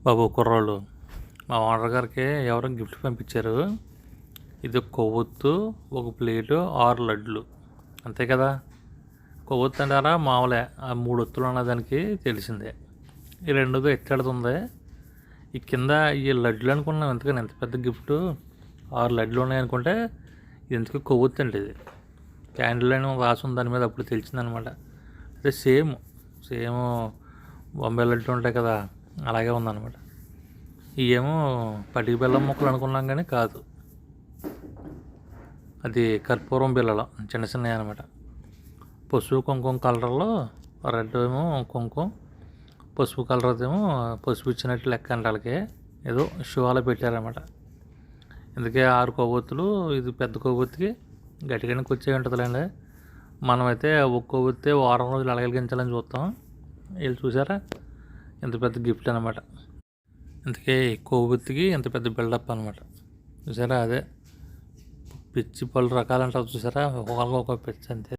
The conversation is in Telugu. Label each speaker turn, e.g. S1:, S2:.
S1: బాబు కుర్రోళ్ళు, మా ఓనర్ గారికి ఎవరో గిఫ్ట్ పంపించారు. ఇది కొవ్వొత్తు, ఒక ప్లేటు, 6 లడ్లు, అంతే కదా. కొవ్వొత్తు అంటారా మామూలే, ఆ 3 ఒత్తులు ఉన్నదానికి తెలిసిందే. ఈ రెండోది ఎట్టాడుతుంది. ఈ కింద ఈ లడ్లు అనుకున్నాం, ఎందుకని ఎంత పెద్ద గిఫ్ట్. 6 లడ్లు ఉన్నాయనుకుంటే ఇది ఎందుకు కొవ్వొత్తు అండి. ఇది క్యాండిల్ అని రాసి ఉంది దాని మీద, అప్పుడు తెలిసిందనమాట. అదే సేమ్ బొంబాయి లడ్లు ఉంటాయి కదా, అలాగే ఉందన్నమాట. ఇవేమో పటికి బెల్లం ముక్కలు అనుకున్నాం కానీ కాదు, అది కర్పూరం బిళ్ళలు చిన్న చిన్నవి అనమాట. పసుపు కుంకుమ కలర్లో, రెడ్ ఏమో కుంకుమ, పసుపు కలర్ ఏమో పసుపు ఇచ్చినట్టు లెక్క అంటే వాళ్ళకి ఏదో షోలో పెట్టారనమాట. అందుకే 6 కొవ్వొత్తులు. ఇది పెద్ద కొవ్వొత్తికి గట్టిగానే కూర్చొని ఉంటుందిలేండి. మనమైతే ఒక కొవ్వొత్తే వారం రోజులు అలగలిగించాలని చూస్తాం. వీళ్ళు చూసారా ఎంత పెద్ద గిఫ్ట్ అనమాట. అందుకే కొవ్వొత్తికి ఎంత పెద్ద బిల్డప్ అనమాట. చూసారా, అదే పిచ్చి పలు రకాలు అంటారు చూసారా, ఒక్కొక్క పిచ్చి అంతే.